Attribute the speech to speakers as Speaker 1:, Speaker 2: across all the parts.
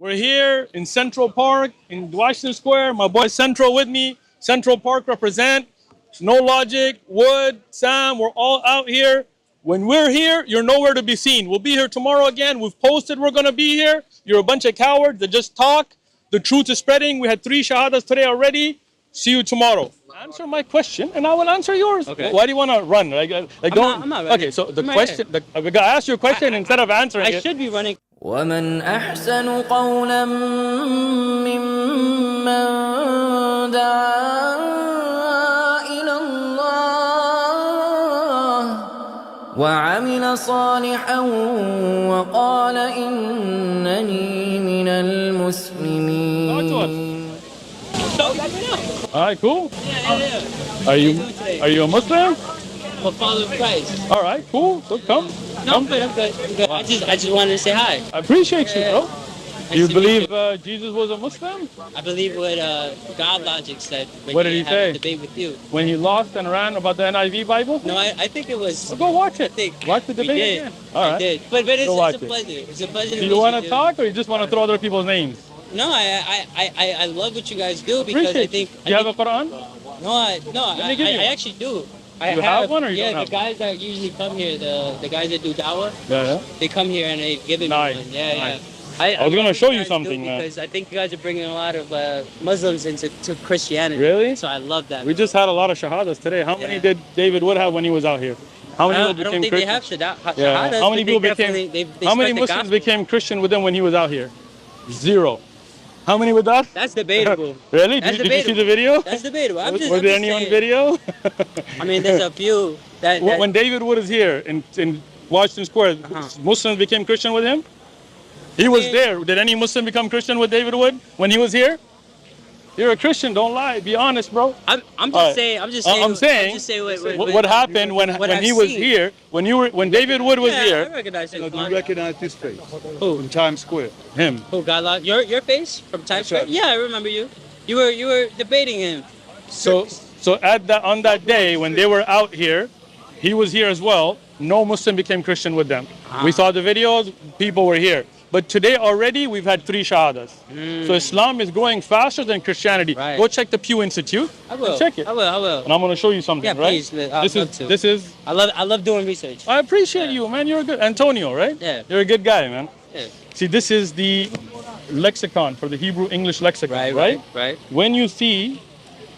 Speaker 1: We're here in Central Park, in Washington Square. My boy Central with me. Central Park represent. No Logic, Wood, Sam, we're all out here. When we're here, you're nowhere to be seen. We'll be here tomorrow again. We've posted we're going to be here. You're a bunch of cowards that just talk. The truth is spreading. We had 3 shahadas today already. See you tomorrow. Answer my question, and I will answer yours.
Speaker 2: Okay.
Speaker 1: Why do you want to run? I'm
Speaker 2: not running.
Speaker 1: Okay, so the question, I asked you a question instead of answering it.
Speaker 2: I should be running.
Speaker 3: ومن أحسن قولا ممن دعا إلى الله وعمل صالحا وقال إنني من المسلمين.
Speaker 1: All right, cool.
Speaker 2: Yeah.
Speaker 1: Are you a Muslim?
Speaker 2: I'm a follower of Christ.
Speaker 1: All right, cool. So come.
Speaker 2: No, I'm good. I just wanted to say hi.
Speaker 1: I appreciate you, bro.
Speaker 2: Nice
Speaker 1: You
Speaker 2: to
Speaker 1: believe
Speaker 2: meet
Speaker 1: Jesus was a Muslim?
Speaker 2: I believe what GODLOGIC'S said.
Speaker 1: What did he
Speaker 2: had
Speaker 1: say?
Speaker 2: A debate with you.
Speaker 1: When he lost and ran about the NIV Bible?
Speaker 2: No, I think it was.
Speaker 1: Well, go watch it. Watch the
Speaker 2: We
Speaker 1: debate
Speaker 2: did.
Speaker 1: again. All right.
Speaker 2: I did. But it's
Speaker 1: Go watch
Speaker 2: a
Speaker 1: it.
Speaker 2: pleasure. It's a pleasure.
Speaker 1: Do you want to talk, or you just want to throw other people's names?
Speaker 2: No, I love what you guys do because
Speaker 1: Appreciate
Speaker 2: I think.
Speaker 1: Do you have a Quran?
Speaker 2: No, I actually do. I
Speaker 1: have one, or you
Speaker 2: yeah,
Speaker 1: don't have
Speaker 2: the guys that usually come here, the guys that do dawah,
Speaker 1: Yeah.
Speaker 2: they come here and they give it
Speaker 1: Nice.
Speaker 2: me one. Yeah,
Speaker 1: Nice.
Speaker 2: yeah.
Speaker 1: I was gonna
Speaker 2: love
Speaker 1: show
Speaker 2: what
Speaker 1: you
Speaker 2: guys do
Speaker 1: something, man.
Speaker 2: because I think you guys are bringing a lot of Muslims into Christianity.
Speaker 1: Really?
Speaker 2: So I love that.
Speaker 1: We just had a lot of shahadas today. How many
Speaker 2: Yeah.
Speaker 1: did David Wood have when he was out here? How many
Speaker 2: I
Speaker 1: people
Speaker 2: don't
Speaker 1: became
Speaker 2: think they have
Speaker 1: Christian?
Speaker 2: shahadas.
Speaker 1: Yeah. How many
Speaker 2: but
Speaker 1: people
Speaker 2: they
Speaker 1: became?
Speaker 2: definitely- they
Speaker 1: How many
Speaker 2: spread the
Speaker 1: Muslims
Speaker 2: gospel.
Speaker 1: became Christian with him when he was out here? 0. How many with that?
Speaker 2: That's debatable.
Speaker 1: Really?
Speaker 2: That's
Speaker 1: Did you see
Speaker 2: debatable.
Speaker 1: the video?
Speaker 2: That's debatable. I'm
Speaker 1: Was
Speaker 2: just,
Speaker 1: there
Speaker 2: I'm just
Speaker 1: any on
Speaker 2: saying.
Speaker 1: video?
Speaker 2: I mean, there's a few that.
Speaker 1: When David Wood is here in Washington Square, Muslims became Christian with him? He was there. Did any Muslim become Christian with David Wood when he was here? You're a Christian. Don't lie. Be honest, bro.
Speaker 2: I'm just
Speaker 1: All right.
Speaker 2: saying. I'm just saying.
Speaker 1: What happened when he was
Speaker 2: seen.
Speaker 1: here? When David Wood was
Speaker 2: Yeah, I
Speaker 1: here?
Speaker 2: recognize him.
Speaker 4: Do you recognize this face?
Speaker 2: Who?
Speaker 4: From Times Square.
Speaker 1: Him.
Speaker 2: Who? Godlog? Your face from Times Square?
Speaker 4: right.
Speaker 2: Yeah, I remember you. You were debating him.
Speaker 1: So on that day when they were out here, he was here as well. No Muslim became Christian with them. We saw the videos. People were here. But today already we've had 3 shahadas. So Islam is growing faster than Christianity.
Speaker 2: Right.
Speaker 1: Go check the Pew Institute.
Speaker 2: I will.
Speaker 1: Check it.
Speaker 2: I will.
Speaker 1: And I'm going to show you something,
Speaker 2: Yeah,
Speaker 1: right?
Speaker 2: please. I'd love to.
Speaker 1: This is.
Speaker 2: I love doing research.
Speaker 1: I appreciate you, man. You're a good Antonio, right?
Speaker 2: Yeah.
Speaker 1: You're a good guy, man.
Speaker 2: Yeah.
Speaker 1: See, this is the lexicon for the Hebrew English lexicon, right?
Speaker 2: Right.
Speaker 1: When you see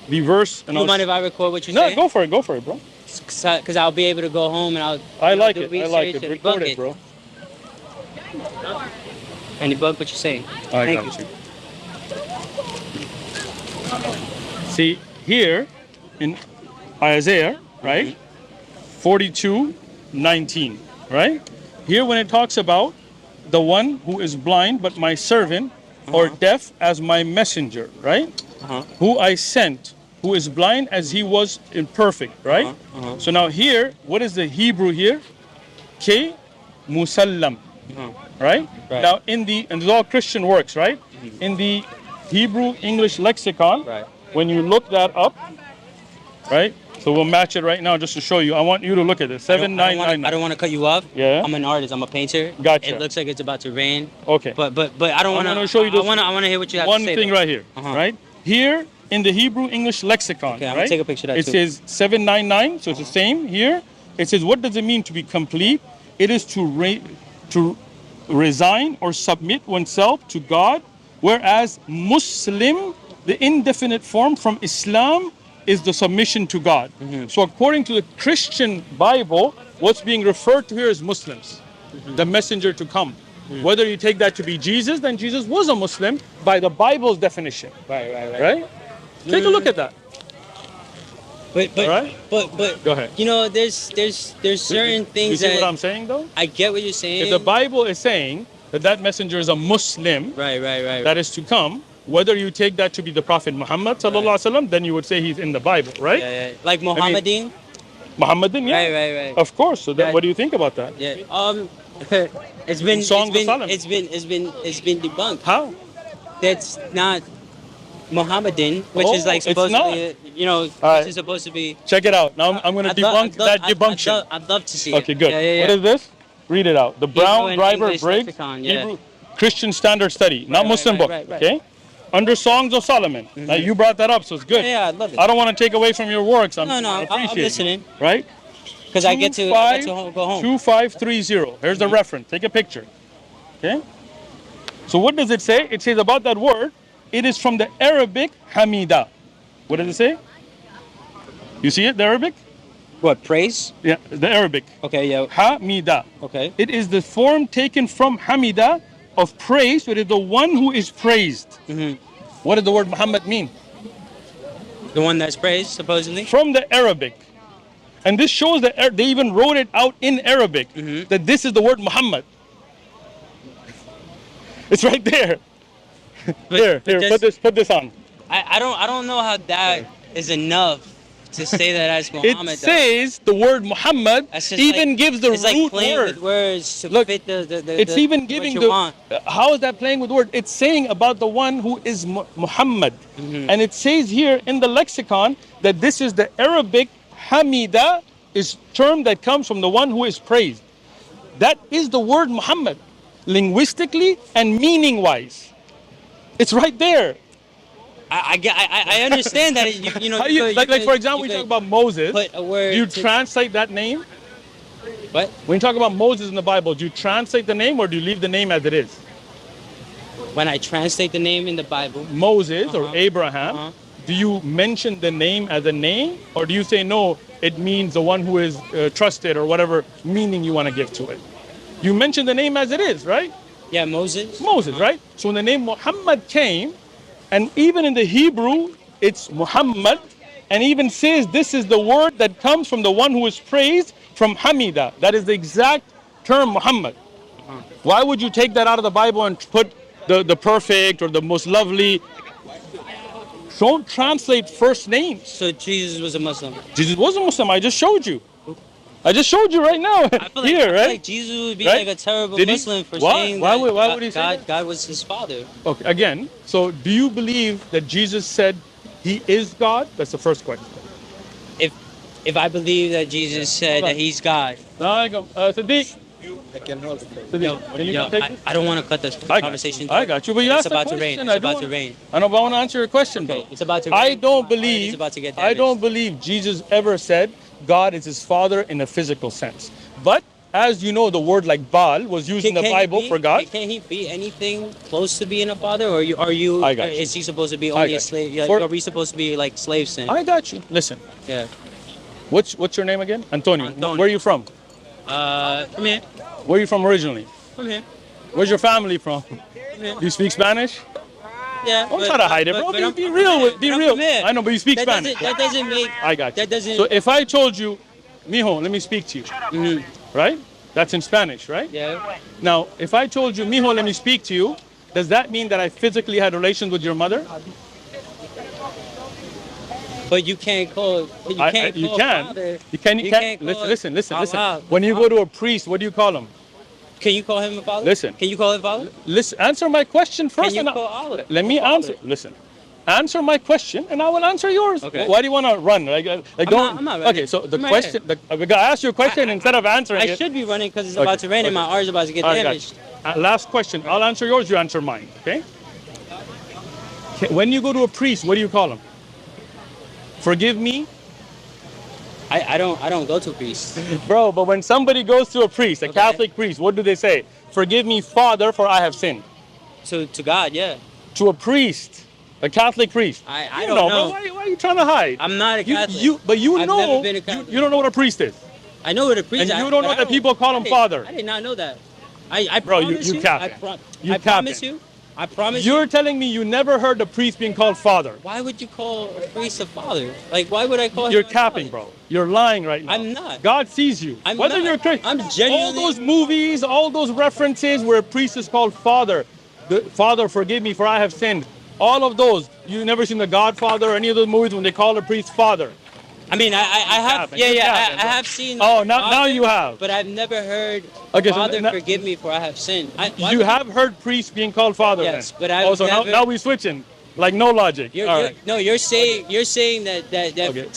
Speaker 1: the verse, and
Speaker 2: Do you mind if I record what you're
Speaker 1: no,
Speaker 2: saying?
Speaker 1: go for it, bro.
Speaker 2: Because I'll be able to go home and I'll.
Speaker 1: I like
Speaker 2: do
Speaker 1: it. I like
Speaker 2: research
Speaker 1: it.
Speaker 2: and
Speaker 1: Record
Speaker 2: debunk
Speaker 1: it, bro.
Speaker 2: And debunk what you're saying.
Speaker 1: I
Speaker 2: Thank
Speaker 1: got you. See here in Isaiah, right? 42:19, right? Here when it talks about the one who is blind but my servant or deaf as my messenger, right? Who I sent, who is blind as he was imperfect, right? So now here, what is the Hebrew here? K musallam, right? Now and it's all Christian works, right? In the Hebrew English lexicon, when you look that up, right? So we'll match it right now just to show you. I want you to look at it. 7999.
Speaker 2: I don't want to cut you off.
Speaker 1: Yeah.
Speaker 2: I'm an artist. I'm a painter.
Speaker 1: Gotcha.
Speaker 2: It looks like it's about to rain.
Speaker 1: Okay.
Speaker 2: But I don't want
Speaker 1: I'm
Speaker 2: to.
Speaker 1: gonna show you this
Speaker 2: I want to hear what you have
Speaker 1: one
Speaker 2: to say.
Speaker 1: thing
Speaker 2: though.
Speaker 1: right here, right? Here in the Hebrew English lexicon,
Speaker 2: Okay, I'm
Speaker 1: right?
Speaker 2: gonna take a picture of that
Speaker 1: It
Speaker 2: too.
Speaker 1: says 799, so it's the same here. It says, what does it mean to be complete? It is to resign or submit oneself to God, whereas Muslim, the indefinite form from Islam, is the submission to God. So according to the Christian Bible, what's being referred to here is Muslims, the messenger to come. Whether you take that to be Jesus, then Jesus was a Muslim by the Bible's definition. Right? Take a look at that.
Speaker 2: But
Speaker 1: Go ahead.
Speaker 2: you know, there's certain
Speaker 1: You
Speaker 2: things
Speaker 1: see
Speaker 2: that
Speaker 1: what I'm saying though?
Speaker 2: I get what you're saying.
Speaker 1: If the Bible is saying that messenger is a Muslim
Speaker 2: Right.
Speaker 1: that is to come, whether you take that to be the Prophet Muhammad sallallahu alaihi wasallam, then you would say he's in the Bible, right?
Speaker 2: Yeah. Like Mohammedan.
Speaker 1: Muhammadan, yeah.
Speaker 2: Right.
Speaker 1: Of course. So
Speaker 2: Yeah.
Speaker 1: what do you think about that?
Speaker 2: Yeah. It's been
Speaker 1: Song of Solomon.
Speaker 2: it's been debunked.
Speaker 1: How?
Speaker 2: That's not Mohammedan, which is like
Speaker 1: it's
Speaker 2: supposed
Speaker 1: not.
Speaker 2: to be, you know,
Speaker 1: All
Speaker 2: which
Speaker 1: right.
Speaker 2: is supposed to be.
Speaker 1: Check it out. Now I'm going to debunk that debunction.
Speaker 2: I'd love to see
Speaker 1: Okay,
Speaker 2: it.
Speaker 1: good.
Speaker 2: Yeah.
Speaker 1: What is this? Read it out. The Brown
Speaker 2: and
Speaker 1: Driver
Speaker 2: English
Speaker 1: Briggs.
Speaker 2: lexicon, yeah.
Speaker 1: Christian Standard Study, not
Speaker 2: right,
Speaker 1: Muslim
Speaker 2: right,
Speaker 1: book.
Speaker 2: right.
Speaker 1: Okay, under Songs of Solomon. Now you brought that up, so it's good.
Speaker 2: Yeah, I love it.
Speaker 1: I don't want to take away from your works. I
Speaker 2: No,
Speaker 1: appreciate
Speaker 2: I'm
Speaker 1: it,
Speaker 2: listening.
Speaker 1: right?
Speaker 2: Because I get to go home.
Speaker 1: 2530. Here's the reference. Take a picture. Okay. So what does it say? It says about that word, it is from the Arabic hamida. What does it say? You see it, the Arabic?
Speaker 2: What, praise?
Speaker 1: Yeah, the Arabic.
Speaker 2: Okay, yeah.
Speaker 1: Hamida.
Speaker 2: Okay.
Speaker 1: It is the form taken from hamida of praise, but it is the one who is praised. What does the word Muhammad mean?
Speaker 2: The one that's praised, supposedly?
Speaker 1: From the Arabic. And this shows that they even wrote it out in Arabic, that this is the word Muhammad. It's right there. Here, put this on.
Speaker 2: I don't know how that is enough to say that as Muhammad.
Speaker 1: It says the word Muhammad even gives the
Speaker 2: it's
Speaker 1: root
Speaker 2: like playing
Speaker 1: word.
Speaker 2: with words to
Speaker 1: Look,
Speaker 2: fit the
Speaker 1: it's even giving
Speaker 2: what you want.
Speaker 1: how is that playing with words? It's saying about the one who is Muhammad. And it says here in the lexicon that this is the Arabic hamida, is term that comes from the one who is praised. That is the word Muhammad, linguistically and meaning wise. It's right there.
Speaker 2: I understand that you know.
Speaker 1: Like for example, when you talk about Moses,
Speaker 2: put a word
Speaker 1: do you translate that name?
Speaker 2: What?
Speaker 1: When you talk about Moses in the Bible, do you translate the name or do you leave the name as it is?
Speaker 2: When I translate the name in the Bible,
Speaker 1: Moses or Abraham, do you mention the name as a name, or do you say no, it means the one who is trusted, or whatever meaning you want to give to it? You mention the name as it is, right?
Speaker 2: Yeah, Moses.
Speaker 1: Moses, right? So when the name Muhammad came, and even in the Hebrew, it's Muhammad, and even says this is the word that comes from the one who is praised, from Hamida. That is the exact term Muhammad. Why would you take that out of the Bible and put the perfect or the most lovely? Don't translate first names.
Speaker 2: So Jesus was a Muslim.
Speaker 1: Jesus was a Muslim. I just showed you. I just showed you right now.
Speaker 2: I feel
Speaker 1: Here,
Speaker 2: like,
Speaker 1: right?
Speaker 2: Like Jesus would be
Speaker 1: Right?
Speaker 2: like a terrible
Speaker 1: Did he?
Speaker 2: Muslim for
Speaker 1: Why?
Speaker 2: saying
Speaker 1: Why
Speaker 2: that
Speaker 1: would he say
Speaker 2: God,
Speaker 1: that?
Speaker 2: God was his father.
Speaker 1: Okay, again, so do you believe that Jesus said he is God? That's the first question.
Speaker 2: If I believe that Jesus said that he's God,
Speaker 1: Sadiq.
Speaker 4: I can hold it.
Speaker 1: Sadiq, can you come take this?
Speaker 2: I don't want to cut this conversation.
Speaker 1: I got you, but you
Speaker 2: It's
Speaker 1: asked
Speaker 2: about
Speaker 1: the
Speaker 2: to rain.
Speaker 1: question.
Speaker 2: It's about to rain.
Speaker 1: I know, but I want to answer your question,
Speaker 2: Okay,
Speaker 1: bro.
Speaker 2: it's about to rain.
Speaker 1: I don't
Speaker 2: It's
Speaker 1: believe.
Speaker 2: about to get
Speaker 1: I don't
Speaker 2: damaged.
Speaker 1: believe Jesus ever said God is his father in a physical sense. But as you know, the word like Baal was used in the Bible for God.
Speaker 2: Can he be anything close to being a father, or are you?
Speaker 1: I got you.
Speaker 2: Is he supposed to be
Speaker 1: I
Speaker 2: only
Speaker 1: got
Speaker 2: a slave?
Speaker 1: you.
Speaker 2: Like,
Speaker 1: For-
Speaker 2: are we supposed to be like slaves then?
Speaker 1: I got you. Listen,
Speaker 2: Yeah.
Speaker 1: what's your name again? Antonio.
Speaker 2: Antonio.
Speaker 1: Where are you from?
Speaker 2: From here.
Speaker 1: Where are you from originally?
Speaker 2: From here.
Speaker 1: Where's your family from?
Speaker 2: here.
Speaker 1: Do you speak Spanish?
Speaker 2: Yeah.
Speaker 1: Don't try to hide it, bro. Be real. Be real. I know, but you speak Spanish.
Speaker 2: That doesn't make.
Speaker 1: I got you.
Speaker 2: That doesn't.
Speaker 1: So if I told you, mijo, let me speak to you, right? That's in Spanish, right?
Speaker 2: Yeah.
Speaker 1: Now, if I told you, mijo, let me speak to you, does that mean that I physically had relations with your mother?
Speaker 2: But you can't call. You can't.
Speaker 1: You
Speaker 2: call
Speaker 1: can.
Speaker 2: father.
Speaker 1: You can.
Speaker 2: call
Speaker 1: Listen.
Speaker 2: Allah.
Speaker 1: When you go to a priest, what do you call him?
Speaker 2: Can you call him a father?
Speaker 1: Listen.
Speaker 2: Can you call him father?
Speaker 1: Listen. Answer my question first.
Speaker 2: Can you
Speaker 1: and
Speaker 2: call Allah?
Speaker 1: Let me
Speaker 2: Father?
Speaker 1: answer. Listen. Answer my question, and I will answer yours.
Speaker 2: Okay.
Speaker 1: Why do you want to run?
Speaker 2: I'm not running.
Speaker 1: Okay. So the
Speaker 2: I'm right
Speaker 1: question. I asked you a question instead of answering
Speaker 2: I
Speaker 1: it.
Speaker 2: should be running because it's
Speaker 1: Okay,
Speaker 2: about to rain and
Speaker 1: okay.
Speaker 2: my R is about to get
Speaker 1: All right,
Speaker 2: damaged.
Speaker 1: gotcha. Last question. I'll answer yours. You answer mine. Okay. When you go to a priest, what do you call him? Forgive me,
Speaker 2: I don't go to a priest.
Speaker 1: bro. But when somebody goes to a priest, a Catholic priest, what do they say? Forgive me, Father, for I have sinned.
Speaker 2: To God, yeah.
Speaker 1: To a priest, a Catholic priest.
Speaker 2: I
Speaker 1: You
Speaker 2: don't
Speaker 1: bro.
Speaker 2: know.
Speaker 1: Why are you trying to hide?
Speaker 2: I'm not a Catholic.
Speaker 1: But you
Speaker 2: I've
Speaker 1: know.
Speaker 2: never been a Catholic.
Speaker 1: You don't know what a priest is.
Speaker 2: I know what a priest.
Speaker 1: And you don't know that people call him father.
Speaker 2: I did not know that. I
Speaker 1: Bro,
Speaker 2: promise
Speaker 1: you capping. You
Speaker 2: I promise
Speaker 1: capping.
Speaker 2: you. I promise you.
Speaker 1: You're telling me you never heard a priest being called father.
Speaker 2: Why would you call a priest a father? Like, why would I call him?
Speaker 1: You're
Speaker 2: a
Speaker 1: capping,
Speaker 2: father?
Speaker 1: bro. You're lying right now.
Speaker 2: I'm not.
Speaker 1: God sees you.
Speaker 2: I'm
Speaker 1: Whether
Speaker 2: not.
Speaker 1: you're Christian,
Speaker 2: I'm genuinely-
Speaker 1: all those movies, all those references where a priest is called father. The Father, forgive me for I have sinned. All of those. You never seen The Godfather or any of those movies when they call a priest father.
Speaker 2: I mean, I have.
Speaker 1: capping.
Speaker 2: Yeah,
Speaker 1: You're
Speaker 2: yeah.
Speaker 1: capping,
Speaker 2: I
Speaker 1: bro.
Speaker 2: have seen.
Speaker 1: Oh,
Speaker 2: like,
Speaker 1: now
Speaker 2: father,
Speaker 1: you have.
Speaker 2: But I've never heard.
Speaker 1: Okay, so
Speaker 2: Father,
Speaker 1: now-
Speaker 2: forgive me for I have sinned. Why
Speaker 1: You
Speaker 2: would
Speaker 1: have heard priests being called father.
Speaker 2: Yes,
Speaker 1: then.
Speaker 2: but I've
Speaker 1: also
Speaker 2: never-
Speaker 1: now we switching. Like no logic. All right.
Speaker 2: No, you're saying that
Speaker 1: Okay,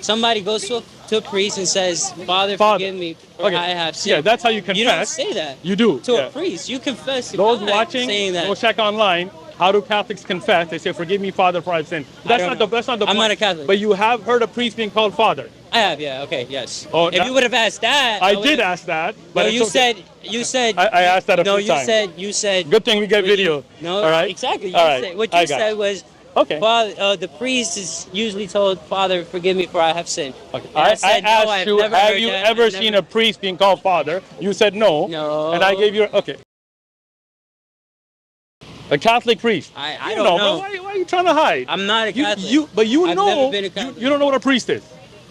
Speaker 2: somebody goes to to a priest and says, Father,
Speaker 1: Father.
Speaker 2: forgive me, for I have sinned.
Speaker 1: Yeah, that's how you confess.
Speaker 2: You don't say that.
Speaker 1: You do.
Speaker 2: To
Speaker 1: yeah.
Speaker 2: a priest. You confess to
Speaker 1: Those
Speaker 2: God
Speaker 1: watching,
Speaker 2: saying that.
Speaker 1: go check online. How do Catholics confess? They say, "Forgive me, Father, for I've sinned." That's not the point.
Speaker 2: I'm not a Catholic.
Speaker 1: But you have heard a priest being called Father.
Speaker 2: I have, yeah, okay, yes.
Speaker 1: Oh,
Speaker 2: if you would have asked that,
Speaker 1: I did ask that. But
Speaker 2: No,
Speaker 1: it's
Speaker 2: you
Speaker 1: okay.
Speaker 2: said.
Speaker 1: I asked that a
Speaker 2: No,
Speaker 1: few times.
Speaker 2: you said.
Speaker 1: Good thing we get video.
Speaker 2: No,
Speaker 1: all right.
Speaker 2: exactly.
Speaker 1: All right.
Speaker 2: Said, what
Speaker 1: I
Speaker 2: you
Speaker 1: got
Speaker 2: said
Speaker 1: you.
Speaker 2: was,
Speaker 1: Okay.
Speaker 2: Father, the priest is usually told, Father, forgive me, for I have sinned.
Speaker 1: Okay.
Speaker 2: And I said, no,
Speaker 1: asked
Speaker 2: I've
Speaker 1: you,
Speaker 2: never
Speaker 1: have
Speaker 2: heard
Speaker 1: you
Speaker 2: that.
Speaker 1: ever
Speaker 2: I've
Speaker 1: seen
Speaker 2: never-
Speaker 1: a priest being called Father? You said no.
Speaker 2: No.
Speaker 1: And I gave you okay. A Catholic priest.
Speaker 2: I
Speaker 1: You
Speaker 2: don't
Speaker 1: know.
Speaker 2: know.
Speaker 1: Why are you trying to hide?
Speaker 2: I'm not a Catholic.
Speaker 1: But you
Speaker 2: I've
Speaker 1: know.
Speaker 2: never been a Catholic.
Speaker 1: You don't know what a priest is.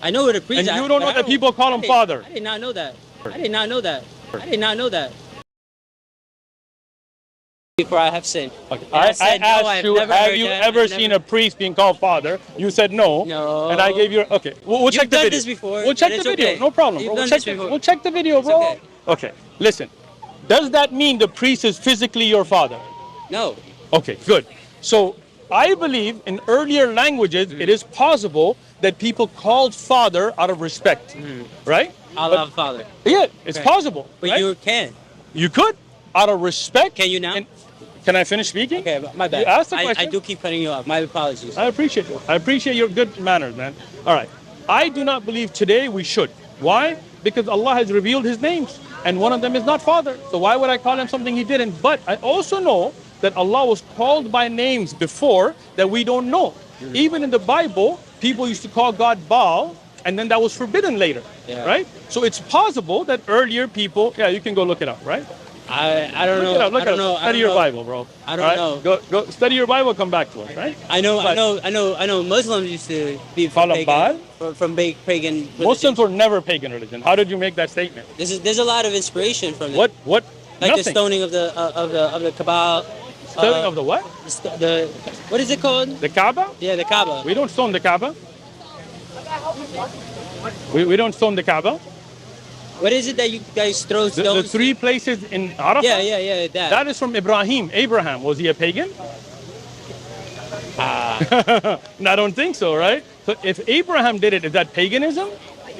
Speaker 2: I know what a priest is.
Speaker 1: And you don't know that people call him Father.
Speaker 2: I did not know that. I did not know that. I did not know that. For I have sinned.
Speaker 1: Okay.
Speaker 2: I
Speaker 1: I
Speaker 2: said, no,
Speaker 1: asked
Speaker 2: I've
Speaker 1: you,
Speaker 2: never
Speaker 1: have
Speaker 2: heard
Speaker 1: you
Speaker 2: that.
Speaker 1: ever
Speaker 2: I've
Speaker 1: seen
Speaker 2: never-
Speaker 1: a priest being called Father? You said no.
Speaker 2: No.
Speaker 1: And I gave you, okay. We'll check
Speaker 2: You've
Speaker 1: the
Speaker 2: done
Speaker 1: video.
Speaker 2: this before,
Speaker 1: We'll check
Speaker 2: and
Speaker 1: the
Speaker 2: it's
Speaker 1: video.
Speaker 2: okay.
Speaker 1: No problem,
Speaker 2: You've
Speaker 1: bro.
Speaker 2: done this before.
Speaker 1: We'll check the video, bro.
Speaker 2: okay.
Speaker 1: Okay. Listen. Does that mean the priest is physically your father?
Speaker 2: No.
Speaker 1: Okay, good. So I believe in earlier languages, it is possible that people called father out of respect, right?
Speaker 2: Allah Father.
Speaker 1: Yeah, it's
Speaker 2: Okay.
Speaker 1: possible.
Speaker 2: But
Speaker 1: right?
Speaker 2: you can.
Speaker 1: You could, out of respect.
Speaker 2: Can you now?
Speaker 1: Can I finish speaking?
Speaker 2: Okay, my bad.
Speaker 1: You asked the
Speaker 2: I
Speaker 1: question.
Speaker 2: do keep cutting you off. My apologies.
Speaker 1: I appreciate it. I appreciate your good manners, man. All right. I do not believe today we should. Why? Because Allah has revealed His names, and one of them is not Father. So why would I call Him something He didn't? But I also know that Allah was called by names before that we don't know. Even in the Bible, people used to call God Baal, and then that was forbidden later, right? So it's possible that earlier people, yeah, you can go look it up, right?
Speaker 2: I don't know.
Speaker 1: Look it up. Study your Bible, bro.
Speaker 2: I don't know.
Speaker 1: Go study your Bible. Come back to us, right?
Speaker 2: I know. Muslims used to be from
Speaker 1: Follow Baal?
Speaker 2: pagan. Religion.
Speaker 1: Muslims were never pagan religion. How did you make that statement?
Speaker 2: There's a lot of inspiration from it.
Speaker 1: What?
Speaker 2: Like
Speaker 1: Nothing.
Speaker 2: the stoning of the Kaaba.
Speaker 1: Stoning of the what?
Speaker 2: The what is it called?
Speaker 1: The Kaaba?
Speaker 2: Yeah, the Kaaba.
Speaker 1: We don't stone the Kaaba. We don't stone the Kaaba.
Speaker 2: What is it that you guys throw
Speaker 1: The
Speaker 2: stones?
Speaker 1: three places in Arafah?
Speaker 2: Yeah.
Speaker 1: That is from Ibrahim. Abraham. Was he a pagan? I don't think so, right? So if Abraham did it, is that paganism?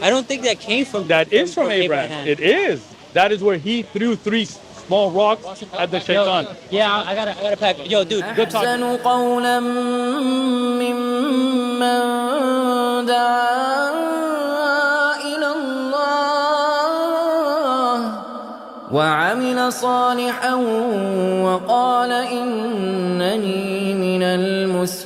Speaker 2: I don't think that came from.
Speaker 1: That is from Abraham. It is. That is where he threw three small rocks at the shaitan.
Speaker 2: Yeah, I gotta pack. Yo, dude, good talk.
Speaker 3: أحسن قولا ممن دعا إلى الله وعمل صالحا وقال إنني من المسلمين